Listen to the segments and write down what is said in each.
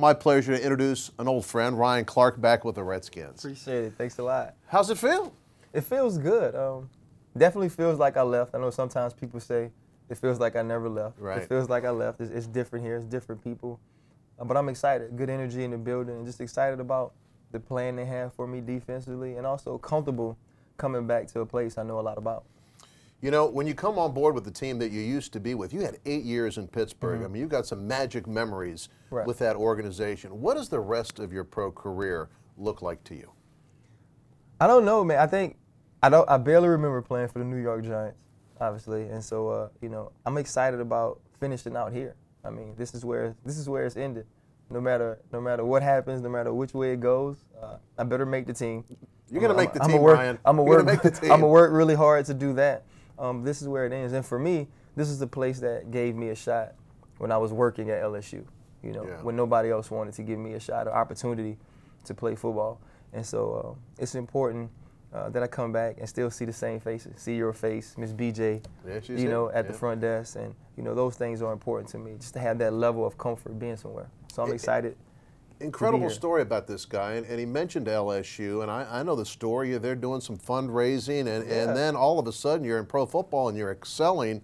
my pleasure to introduce an old friend, Ryan Clark, back with the Redskins. Appreciate it. Thanks a lot. How's it feel? It feels good. Definitely feels like I left. I know sometimes people say it feels like I never left. Right. It feels like I left. It's different here. It's different people. But I'm excited. Good energy in the building, and just excited about the plan they have for me defensively, and also comfortable coming back to a place I know a lot about. You know, when you come on board with the team that you used to be with, you had 8 years in Pittsburgh. I mean, you've got some magic memories with that organization. What does the rest of your pro career look like to you? I don't know, man. I barely remember playing for the New York Giants, obviously, and so you know, I'm excited about finishing out here. I mean, this is where it's ended. No matter what happens, no matter which way it goes, I better make the team. You're gonna make the team, Ryan. I'm gonna work really hard to do that. This is where it ends, and for me, this is the place that gave me a shot when I was working at LSU. You know, when nobody else wanted to give me a shot or opportunity to play football, and so it's important that I come back and still see the same faces, see your face, Miss BJ, you know, at the front desk, and you know those things are important to me, just to have that level of comfort being somewhere. So I'm excited. Incredible story about this guy, and he mentioned LSU, and I know the story. You're there doing some fundraising, and then all of a sudden you're in pro football and you're excelling.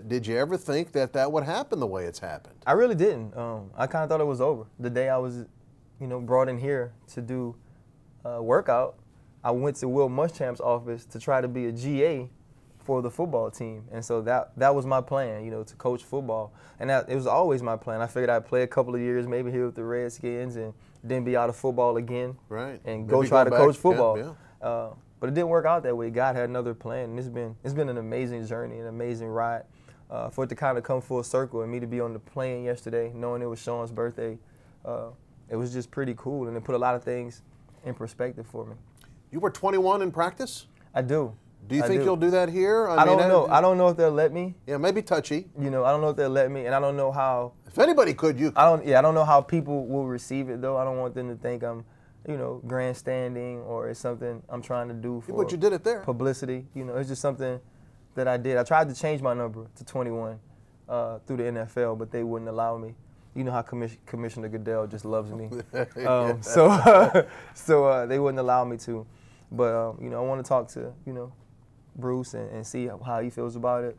Did you ever think that that would happen the way it's happened? I really didn't. I kind of thought it was over. The day I was, you know, brought in here to do workout, I went to Will Muschamp's office to try to be a GA for the football team, and so that was my plan, you know, to coach football, and it was always my plan. I figured I'd play a couple of years, maybe here with the Redskins, and then be out of football again, and go try to coach football. But it didn't work out that way. God had another plan, and it's been an amazing journey, an amazing ride. For it to kind of come full circle and me to be on the plane yesterday, knowing it was Sean's birthday, it was just pretty cool, and it put a lot of things in perspective for me. You were 21 in practice? I do. Do you think you'll do that here? I don't know. I don't know if they'll let me. Yeah, maybe touchy. You know, I don't know if they'll let me, and I don't know how. If anybody could, you could. I don't know how people will receive it, though. I don't want them to think I'm, you know, grandstanding or it's something I'm trying to do for. But you did it there. Publicity. You know, it's just something that I did. I tried to change my number to 21 through the NFL, but they wouldn't allow me. You know how Commissioner Goodell just loves me. So they wouldn't allow me to. But, you know, I want to talk to, you know, Bruce and see how he feels about it.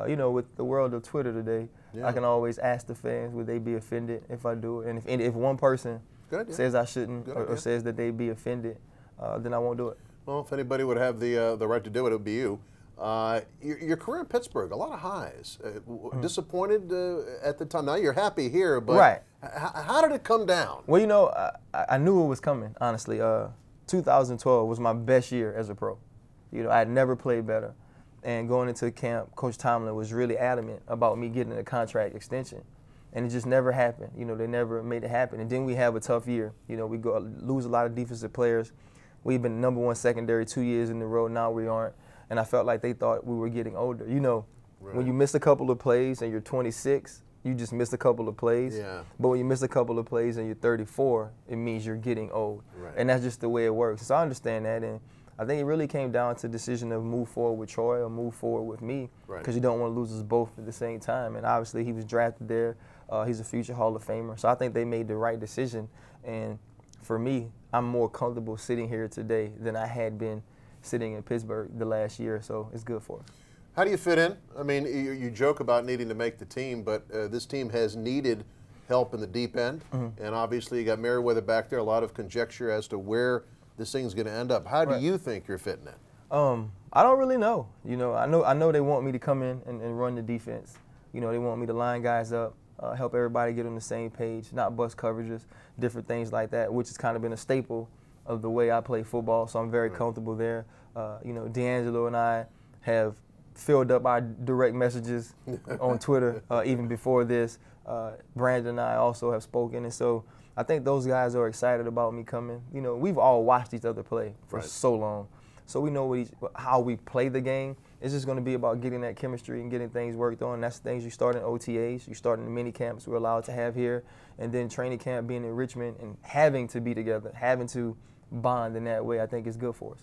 You know, with the world of Twitter today, I can always ask the fans, would they be offended if I do it? And if one person says I shouldn't or says that they'd be offended, then I won't do it. Well, if anybody would have the right to do it, it would be you. Your career in Pittsburgh, a lot of highs. Disappointed at the time. Now you're happy here, but how did it come down? Well, you know, I knew it was coming, honestly. 2012 was my best year as a pro. You know, I had never played better. And going into camp, Coach Tomlin was really adamant about me getting a contract extension. And it just never happened. You know, they never made it happen. And then we have a tough year. You know, we lose a lot of defensive players. We've been #1 secondary 2 years in a row. Now we aren't. And I felt like they thought we were getting older. You know, when you miss a couple of plays and you're 26, you just missed a couple of plays. But when you miss a couple of plays and you're 34, it means you're getting old. And that's just the way it works. So I understand that. And I think it really came down to the decision of move forward with Troy or move forward with me, because you don't want to lose us both at the same time. And obviously he was drafted there. He's a future Hall of Famer. So I think they made the right decision. And for me, I'm more comfortable sitting here today than I had been sitting in Pittsburgh the last year. So it's good for us. How do you fit in? I mean, you joke about needing to make the team, but this team has needed help in the deep end. And obviously you got Merriweather back there, a lot of conjecture as to where this thing's going to end up. How do you think you're fitting in? I don't really know. You know, I know they want me to come in and run the defense. You know, they want me to line guys up, help everybody get on the same page, not bust coverages, different things like that, which has kind of been a staple of the way I play football. So I'm very comfortable there. You know, D'Angelo and I have filled up our direct messages on Twitter even before this. Brandon and I also have spoken, and so I think those guys are excited about me coming. You know, we've all watched each other play for so long, so we know how we play the game. It's just going to be about getting that chemistry and getting things worked on. That's the things you start in OTAs, you start in the mini camps we're allowed to have here, and then training camp, being in Richmond and having to be together, having to bond in that way, I think is good for us.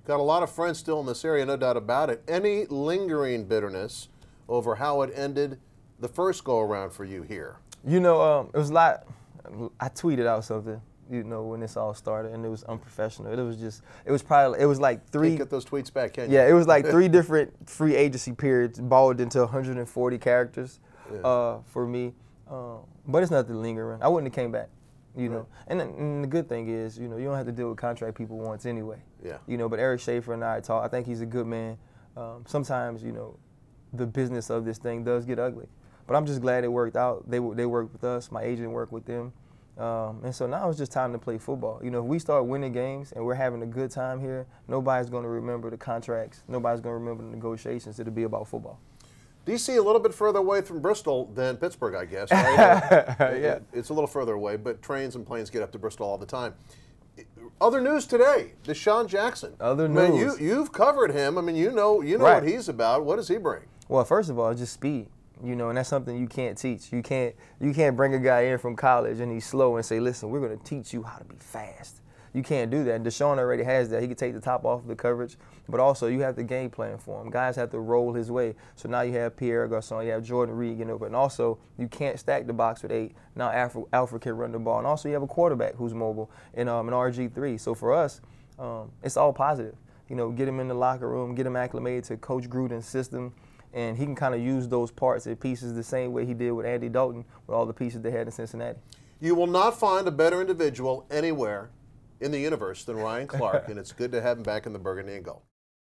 Got a lot of friends still in this area, no doubt about it. Any lingering bitterness over how it ended the first go-around for you here? You know, it was a lot I tweeted out something, you know, when this all started, and it was unprofessional. It was like three. Can't get those tweets back, can you? Yeah, it was like 3 different free agency periods balled into 140 characters for me. But it's nothing lingering. I wouldn't have came back, you know. And the good thing is, you know, you don't have to deal with contract people once anyway. Yeah. You know, but Eric Schaefer and I talk. I think he's a good man. Sometimes, you know, the business of this thing does get ugly. But I'm just glad it worked out. They worked with us. My agent worked with them. And so now it's just time to play football. You know, if we start winning games and we're having a good time here, nobody's going to remember the contracts. Nobody's going to remember the negotiations. It'll be about football. DC a little bit further away from Bristol than Pittsburgh, I guess. Right? Yeah. It's a little further away, but trains and planes get up to Bristol all the time. Other news today, Deshawn Jackson. Other news. Man, you've covered him. I mean, you know Right. what he's about. What does he bring? Well, first of all, just speed. You know, and that's something you can't teach. You can't bring a guy in from college and he's slow and say, listen, we're going to teach you how to be fast. You can't do that. And Deshawn already has that. He can take the top off of the coverage, but also you have the game plan for him. Guys have to roll his way. So now you have Pierre Garçon, you have Jordan Reed getting over, and also you can't stack the box with 8. Now Alfred can run the ball, and also you have a quarterback who's mobile in an RG3. So for us, it's all positive. You know, get him in the locker room, get him acclimated to Coach Gruden's system. And he can kind of use those parts and pieces the same way he did with Andy Dalton with all the pieces they had in Cincinnati. You will not find a better individual anywhere in the universe than Ryan Clark, and it's good to have him back in the burgundy and gold.